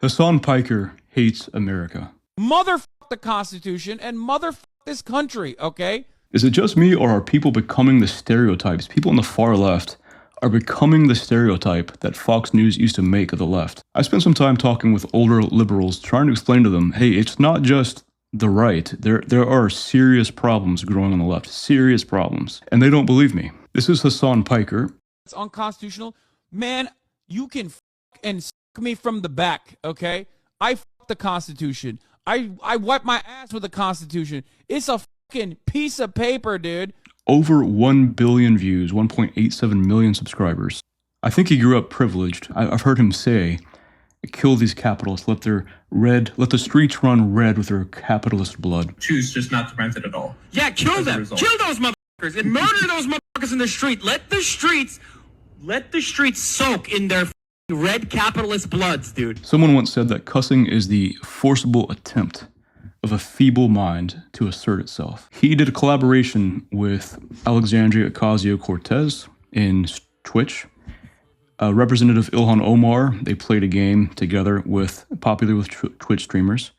Hasan Piker hates America. Motherfuck the Constitution and motherfuck this country, okay? Is it just me, or are people becoming the stereotypes? People on the far left are becoming the stereotype that Fox News used to make of the left. I spent some time talking with older liberals, trying to explain to them, hey, it's not just the right. There are serious problems growing on the left. Serious problems. And they don't believe me. This is Hasan Piker. It's unconstitutional. Man, you can and me from the back, okay? I the Constitution. I wipe my ass with the Constitution. It's a fucking piece of paper, dude. Over 1 billion views, 1.87 million subscribers. I think he grew up privileged. I've heard him say, kill these capitalists, let the streets run red with their capitalist blood. Choose just not to rent it at all. Yeah, kill them. Kill those motherfuckers and murder those motherfuckers in the street. Let the streets soak in their red capitalist bloods, dude. Someone once said that cussing is the forcible attempt of a feeble mind to assert itself. He did a collaboration with Alexandria Ocasio-Cortez in Twitch. Representative Ilhan Omar, they played a game together popular with Twitch streamers.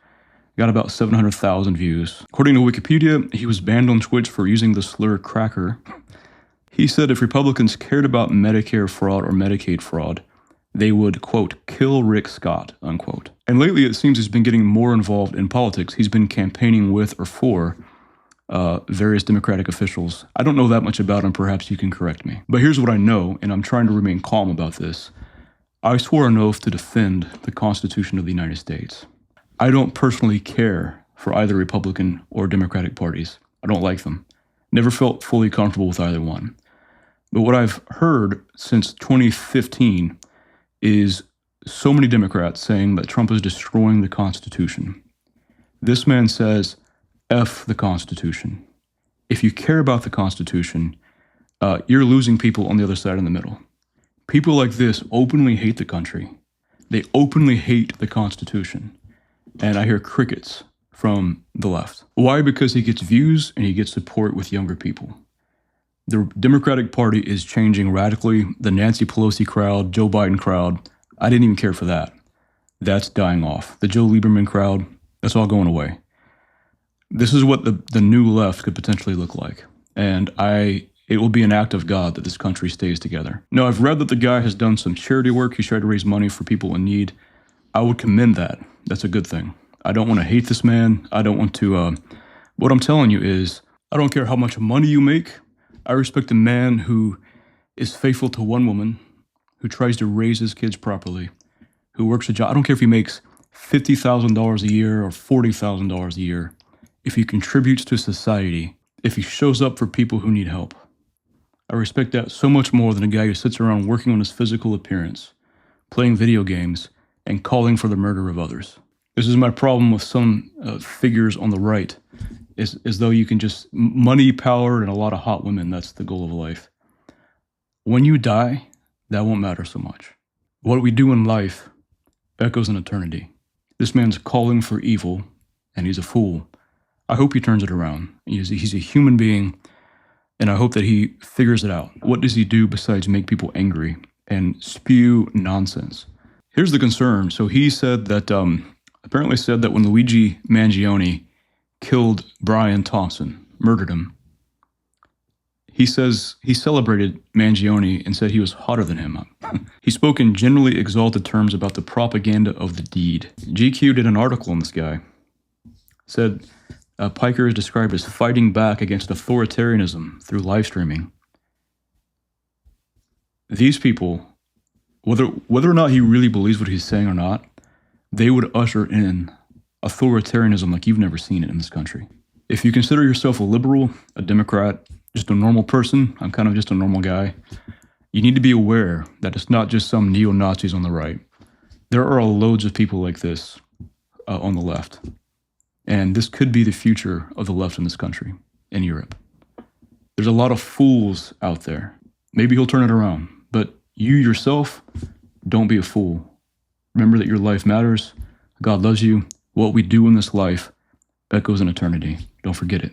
Got about 700,000 views. According to Wikipedia, he was banned on Twitch for using the slur cracker. He said if Republicans cared about Medicare fraud or Medicaid fraud, they would, quote, kill Rick Scott, unquote. And lately it seems he's been getting more involved in politics. He's been campaigning with or for various Democratic officials. I don't know that much about him, perhaps you can correct me. But here's what I know, and I'm trying to remain calm about this. I swore an oath to defend the Constitution of the United States. I don't personally care for either Republican or Democratic parties. I don't like them. Never felt fully comfortable with either one. But what I've heard since 2015 is so many Democrats saying that Trump is destroying the Constitution. This man says, F the Constitution. If you care about the Constitution, you're losing people on the other side in the middle. People like this openly hate the country. They openly hate the Constitution. And I hear crickets from the left. Why? Because he gets views and he gets support with younger people. The Democratic Party is changing radically. The Nancy Pelosi crowd, Joe Biden crowd, I didn't even care for that. That's dying off. The Joe Lieberman crowd, that's all going away. This is what the new left could potentially look like. And it will be an act of God that this country stays together. Now, I've read that the guy has done some charity work. He's tried to raise money for people in need. I would commend that. That's a good thing. I don't want to hate this man. I don't want to, what I'm telling you is, I don't care how much money you make. I respect a man who is faithful to one woman, who tries to raise his kids properly, who works a job. I don't care if he makes $50,000 a year or $40,000 a year. If he contributes to society, if he shows up for people who need help. I respect that so much more than a guy who sits around working on his physical appearance, playing video games, and calling for the murder of others. This is my problem with some figures on the right, as though you can just money, power, and a lot of hot women. That's the goal of life. When you die, that won't matter so much. What we do in life echoes in eternity. This man's calling for evil, and he's a fool. I hope he turns it around. He's a human being, and I hope that he figures it out. What does he do besides make people angry and spew nonsense? Here's the concern. So he said that, apparently said that when Luigi Mangione killed Brian Thompson, murdered him, he says he celebrated Mangione and said he was hotter than him. He spoke in generally exalted terms about the propaganda of the deed. GQ did an article on this guy. Said Piker is described as fighting back against authoritarianism through live streaming. These people, whether or not he really believes what he's saying or not, they would usher in authoritarianism like you've never seen it in this country. If you consider yourself a liberal, a Democrat, just a normal person, I'm kind of just a normal guy, you need to be aware that it's not just some neo-Nazis on the right. There are loads of people like this on the left. And this could be the future of the left in this country, in Europe. There's a lot of fools out there. Maybe he'll turn it around, but you yourself, don't be a fool. Remember that your life matters. God loves you. What we do in this life echoes in eternity. Don't forget it.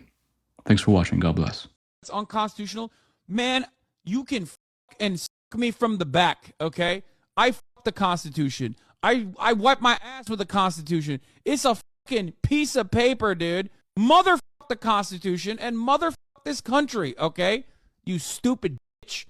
Thanks for watching. God bless. It's unconstitutional. Man, you can and me from the back, okay? I the Constitution. I wipe my ass with the Constitution. It's a fucking piece of paper, dude. Motherfuck the Constitution and motherfuck this country, okay? You stupid bitch.